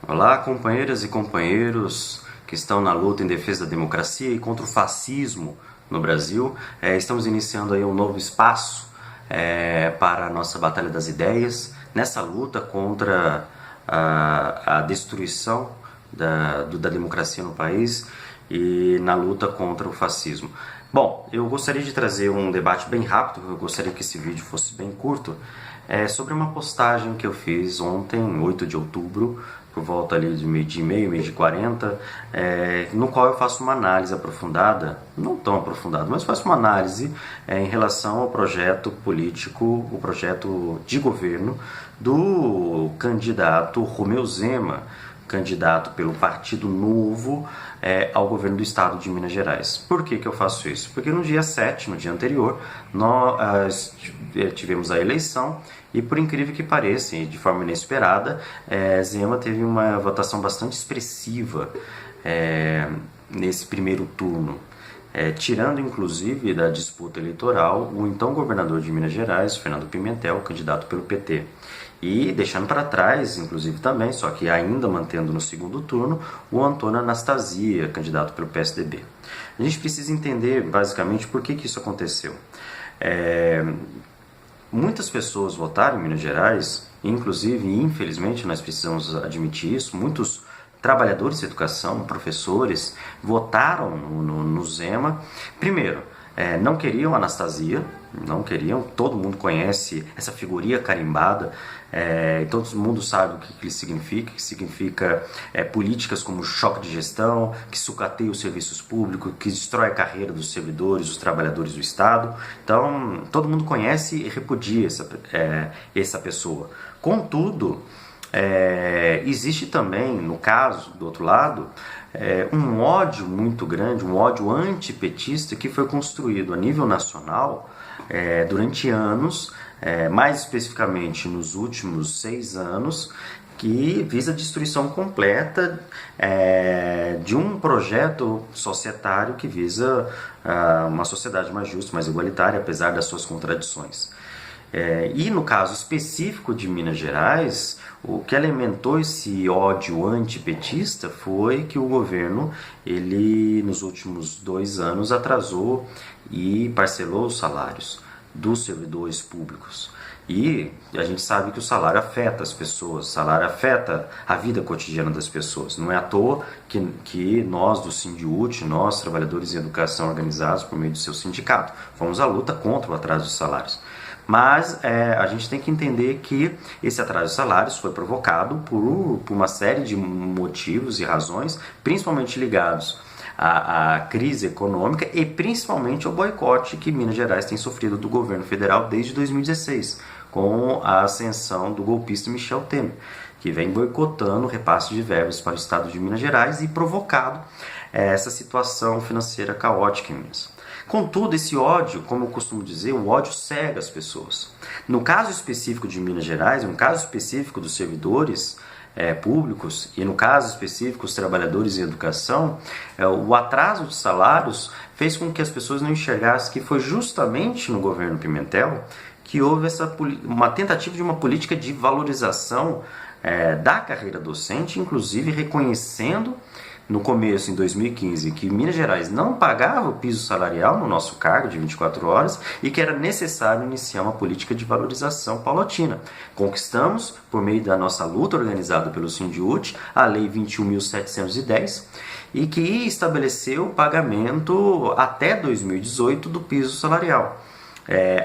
Olá, companheiras e companheiros que estão na luta em defesa da democracia e contra o fascismo no Brasil. Estamos iniciando aí um novo espaço para a nossa Batalha das Ideias, nessa luta contra a destruição da democracia no país e na luta contra o fascismo. Bom, eu gostaria de trazer um debate bem rápido, eu gostaria que esse vídeo fosse bem curto, sobre uma postagem que eu fiz ontem, 8 de outubro, por volta ali de meio-dia e meio, meio-dia e 40, no qual eu faço uma análise aprofundada, não tão aprofundada, mas faço uma análise em relação ao projeto político, o projeto de governo do candidato Romeu Zema, candidato pelo Partido Novo ao governo do estado de Minas Gerais. Por que eu faço isso? Porque no dia 7, no dia anterior, nós tivemos a eleição e, por incrível que pareça, e de forma inesperada, Zema teve uma votação bastante expressiva nesse primeiro turno. Tirando inclusive da disputa eleitoral o então governador de Minas Gerais, Fernando Pimentel, candidato pelo PT. E deixando para trás, inclusive também, só que ainda mantendo no segundo turno, o Antônio Anastasia, candidato pelo PSDB. A gente precisa entender basicamente por que isso aconteceu. Muitas pessoas votaram em Minas Gerais, inclusive, infelizmente, nós precisamos admitir isso, muitos trabalhadores de educação, professores, votaram no Zema. Primeiro, não queriam Anastasia, não queriam, todo mundo conhece essa figurinha carimbada, todo mundo sabe o que significa políticas como choque de gestão, que sucateia os serviços públicos, que destrói a carreira dos servidores, dos trabalhadores do Estado. Então, todo mundo conhece e repudia essa pessoa. Contudo, existe também, no caso, do outro lado, um ódio muito grande, um ódio antipetista que foi construído a nível nacional durante anos, mais especificamente nos últimos 6 anos, que visa a destruição completa de um projeto societário que visa uma sociedade mais justa, mais igualitária, apesar das suas contradições. E no caso específico de Minas Gerais, o que alimentou esse ódio antipetista foi que o governo, ele nos últimos 2 anos atrasou e parcelou os salários dos servidores públicos. E a gente sabe que o salário afeta as pessoas, o salário afeta a vida cotidiana das pessoas. Não é à toa que nós do Sindiúti, nós trabalhadores em educação organizados por meio do seu sindicato, fomos à luta contra o atraso dos salários. Mas a gente tem que entender que esse atraso de salários foi provocado por uma série de motivos e razões, principalmente ligados à crise econômica e principalmente ao boicote que Minas Gerais tem sofrido do governo federal desde 2016, com a ascensão do golpista Michel Temer, que vem boicotando o repasse de verbas para o estado de Minas Gerais e provocado essa situação financeira caótica em Minas. Contudo, esse ódio, como eu costumo dizer, o ódio cega as pessoas. No caso específico de Minas Gerais, no caso específico dos servidores públicos e no caso específico os trabalhadores em educação, o atraso de salários fez com que as pessoas não enxergassem que foi justamente no governo Pimentel que houve uma tentativa de uma política de valorização da carreira docente, inclusive reconhecendo no começo, em 2015, que Minas Gerais não pagava o piso salarial no nosso cargo de 24 horas e que era necessário iniciar uma política de valorização paulatina. Conquistamos, por meio da nossa luta organizada pelo Sindiúti, a Lei 21.710 e que estabeleceu o pagamento até 2018 do piso salarial.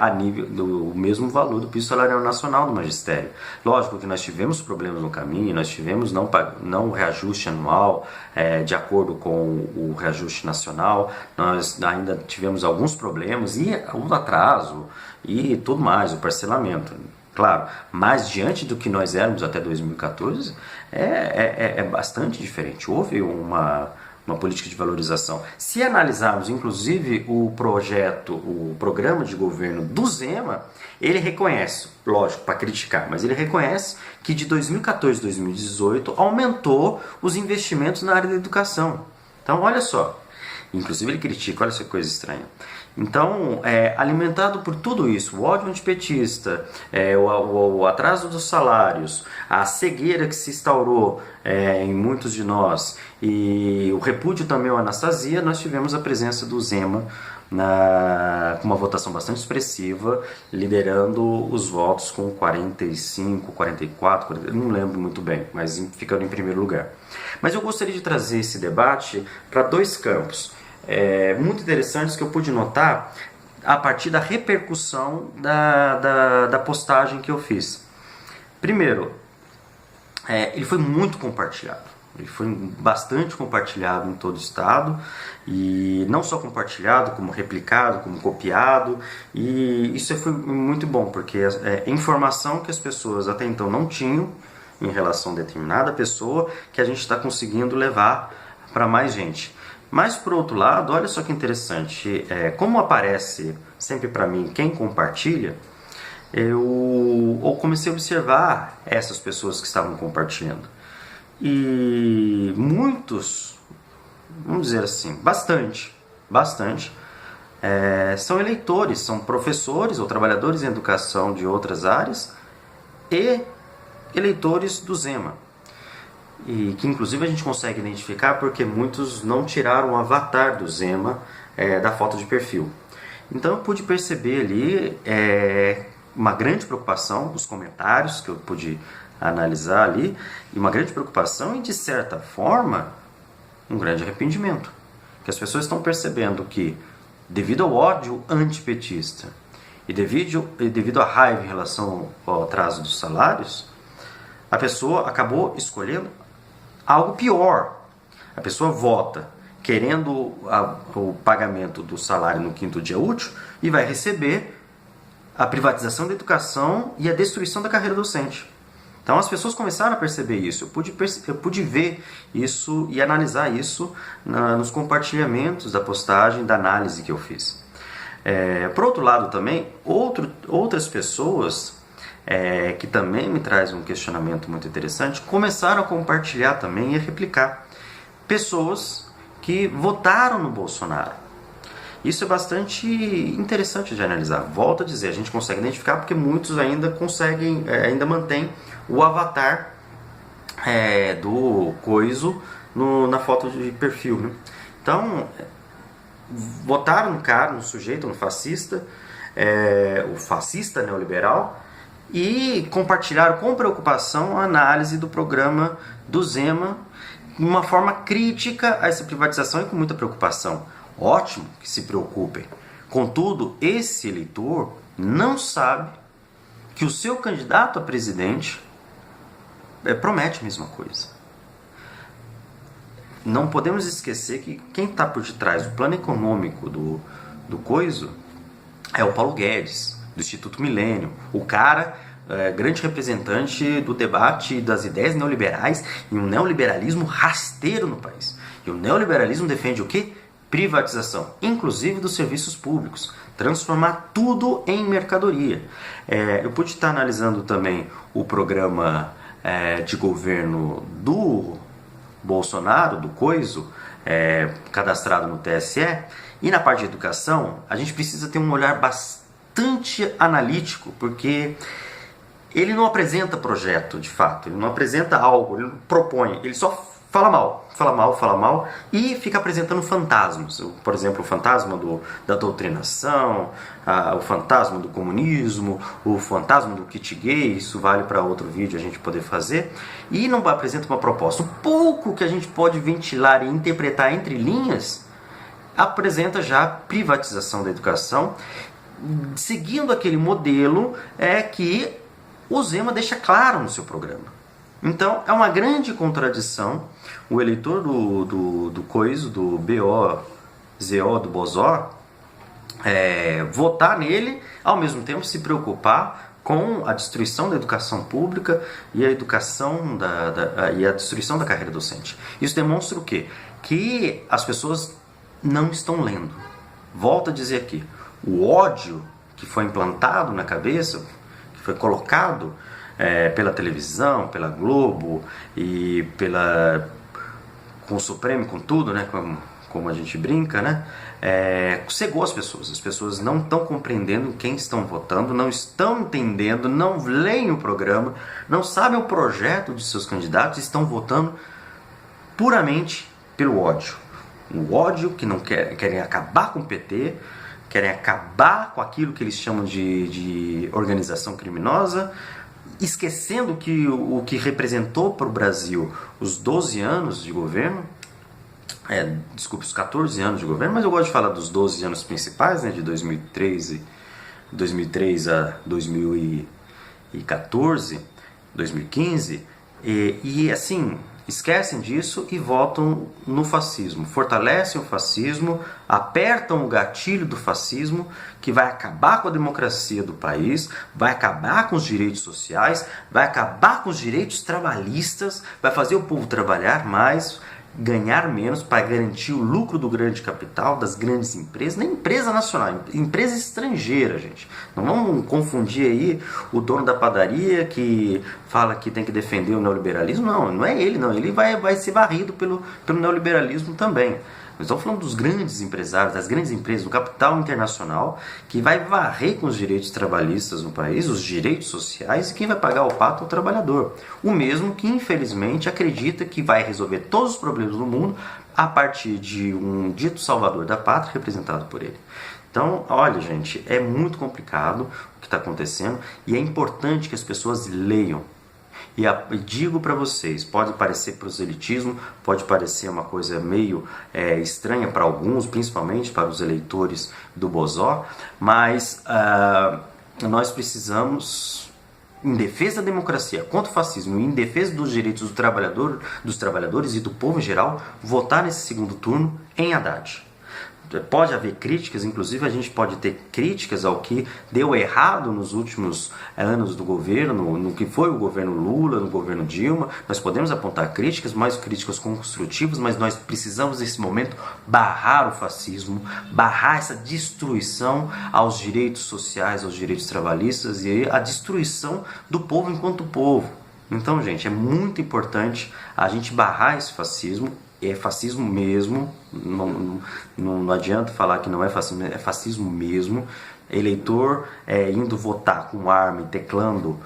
A nível do mesmo valor do piso salarial nacional do magistério. Lógico que nós tivemos problemas no caminho, nós tivemos não reajuste anual de acordo com o reajuste nacional, nós ainda tivemos alguns problemas e o atraso e tudo mais, o parcelamento. Claro, mas diante do que nós éramos até 2014, é bastante diferente. Houve uma política de valorização. Se analisarmos, inclusive, o programa de governo do Zema, ele reconhece, lógico, para criticar, mas ele reconhece que de 2014 a 2018 aumentou os investimentos na área da educação. Então, olha só, inclusive ele critica, olha essa coisa estranha, Então, alimentado por tudo isso, o ódio antipetista, o atraso dos salários, a cegueira que se instaurou em muitos de nós e o repúdio também à Anastasia, nós tivemos a presença do Zema com uma votação bastante expressiva, liderando os votos com 45, 44, não lembro muito bem, mas ficando em primeiro lugar. Mas eu gostaria de trazer esse debate para dois campos muito interessantes que eu pude notar a partir da repercussão da postagem que eu fiz. Primeiro, ele foi muito compartilhado. Ele foi bastante compartilhado em todo o estado, e não só compartilhado, como replicado, como copiado, e isso foi muito bom, porque é informação que as pessoas até então não tinham em relação a determinada pessoa, que a gente está conseguindo levar para mais gente. Mas, por outro lado, olha só que interessante, como aparece sempre para mim quem compartilha, eu comecei a observar essas pessoas que estavam compartilhando. E muitos, vamos dizer assim, bastante, são eleitores, são professores ou trabalhadores em educação de outras áreas e eleitores do Zema. E que inclusive a gente consegue identificar porque muitos não tiraram o avatar do Zema da foto de perfil. Então eu pude perceber ali uma grande preocupação nos comentários que eu pude analisar ali, e uma grande preocupação e, de certa forma, um grande arrependimento. Que as pessoas estão percebendo que, devido ao ódio antipetista e devido à raiva em relação ao atraso dos salários, a pessoa acabou escolhendo algo pior. A pessoa vota querendo o pagamento do salário no 5º dia útil e vai receber a privatização da educação e a destruição da carreira docente. Então as pessoas começaram a perceber isso, eu pude ver isso e analisar isso nos compartilhamentos da postagem, da análise que eu fiz. Por outro lado também, outras pessoas que também me trazem um questionamento muito interessante, começaram a compartilhar também e a replicar. Pessoas que votaram no Bolsonaro. Isso é bastante interessante de analisar. Volto a dizer, a gente consegue identificar porque muitos ainda ainda mantêm o avatar do coiso na foto de perfil. Né? Então, votaram no cara, no sujeito, no fascista, o fascista neoliberal, e compartilharam com preocupação a análise do programa do Zema de uma forma crítica a essa privatização e com muita preocupação. Ótimo que se preocupem. Contudo, esse eleitor não sabe que o seu candidato a presidente promete a mesma coisa. Não podemos esquecer que quem está por detrás do plano econômico do coiso é o Paulo Guedes, do Instituto Milênio. O cara, grande representante do debate das ideias neoliberais e um neoliberalismo rasteiro no país. E o neoliberalismo defende o quê? Privatização, inclusive dos serviços públicos, transformar tudo em mercadoria. Eu pude estar analisando também o programa de governo do Bolsonaro, do coiso, cadastrado no TSE, e na parte de educação, a gente precisa ter um olhar bastante analítico, porque ele não apresenta projeto de fato, ele não apresenta algo, ele não propõe, ele só fala mal e fica apresentando fantasmas. Por exemplo, o fantasma da doutrinação, o fantasma do comunismo, o fantasma do kit gay, isso vale para outro vídeo a gente poder fazer, e não apresenta uma proposta. O pouco que a gente pode ventilar e interpretar entre linhas apresenta já a privatização da educação, seguindo aquele modelo que o Zema deixa claro no seu programa. Então, é uma grande contradição o eleitor do coiso, do BOZO, do Bozó, votar nele, ao mesmo tempo se preocupar com a destruição da educação pública e a educação e a destruição da carreira docente. Isso demonstra o quê? Que as pessoas não estão lendo. Volto a dizer aqui, o ódio que foi implantado na cabeça, que foi colocado pela televisão, pela Globo e com o Supremo, com tudo, né, com como a gente brinca, né? Cegou as pessoas não estão compreendendo quem estão votando, não estão entendendo, não leem o programa, não sabem o projeto de seus candidatos, estão votando puramente pelo ódio. O ódio que não querem acabar com o PT, querem acabar com aquilo que eles chamam de organização criminosa, esquecendo que o que representou para o Brasil os 12 anos de governo, desculpe, os 14 anos de governo, mas eu gosto de falar dos 12 anos principais, né, de 2003 a 2014, 2015, e assim, esquecem disso e votam no fascismo, fortalecem o fascismo, apertam o gatilho do fascismo, que vai acabar com a democracia do país, vai acabar com os direitos sociais, vai acabar com os direitos trabalhistas, vai fazer o povo trabalhar mais, ganhar menos para garantir o lucro do grande capital, das grandes empresas, nem empresa nacional, empresa estrangeira, gente. Não vamos confundir aí o dono da padaria que fala que tem que defender o neoliberalismo. Não é ele, não. Ele vai ser varrido pelo neoliberalismo também. Nós estamos falando dos grandes empresários, das grandes empresas, do capital internacional, que vai varrer com os direitos trabalhistas no país, os direitos sociais, e quem vai pagar o pato é o trabalhador. O mesmo que, infelizmente, acredita que vai resolver todos os problemas do mundo a partir de um dito salvador da pátria representado por ele. Então, olha, gente, é muito complicado o que está acontecendo e é importante que as pessoas leiam. E digo para vocês, pode parecer proselitismo, pode parecer uma coisa meio estranha para alguns, principalmente para os eleitores do Bozó, mas nós precisamos, em defesa da democracia, contra o fascismo, em defesa dos direitos dos trabalhadores e do povo em geral, votar nesse segundo turno em Haddad. Pode haver críticas, inclusive a gente pode ter críticas ao que deu errado nos últimos anos do governo, no que foi o governo Lula, no governo Dilma. Nós podemos apontar críticas, mais críticas construtivas, mas nós precisamos nesse momento barrar o fascismo, barrar essa destruição aos direitos sociais, aos direitos trabalhistas e a destruição do povo enquanto povo. Então, gente, é muito importante a gente barrar esse fascismo. É fascismo mesmo, não adianta falar que não é fascismo mesmo. Eleitor indo votar com arma e teclando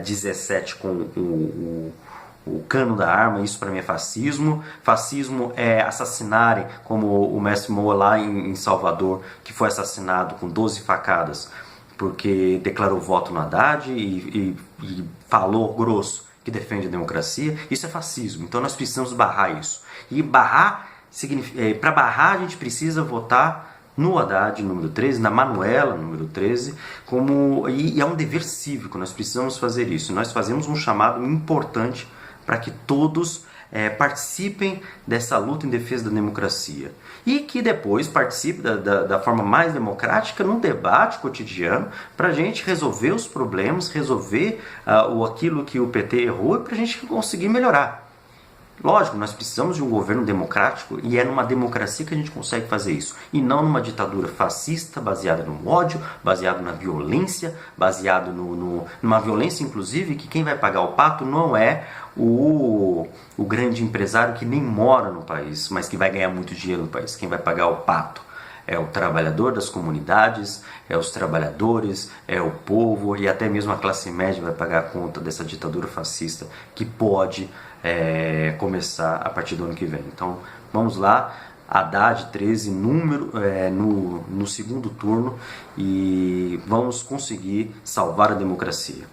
17 com o cano da arma, isso para mim é fascismo. Fascismo é assassinarem, como o mestre Moa lá em Salvador, que foi assassinado com 12 facadas, porque declarou voto no Haddad e falou grosso que defende a democracia. Isso é fascismo, então nós precisamos barrar isso. E barrar, para barrar a gente precisa votar no Haddad, número 13, na Manuela, número 13, e é um dever cívico, nós precisamos fazer isso. Nós fazemos um chamado importante para que todos participem dessa luta em defesa da democracia e que depois participe da forma mais democrática num debate cotidiano para a gente resolver os problemas, resolver aquilo que o PT errou e para a gente conseguir melhorar. Lógico, nós precisamos de um governo democrático e é numa democracia que a gente consegue fazer isso e não numa ditadura fascista baseada no ódio, baseado na violência, baseado numa violência inclusive que quem vai pagar o pato não é o grande empresário que nem mora no país, mas que vai ganhar muito dinheiro no país. Quem vai pagar o pato é o trabalhador das comunidades, é os trabalhadores, é o povo e até mesmo a classe média vai pagar a conta dessa ditadura fascista que pode começar a partir do ano que vem. Então vamos lá, Haddad 13 no segundo turno e vamos conseguir salvar a democracia.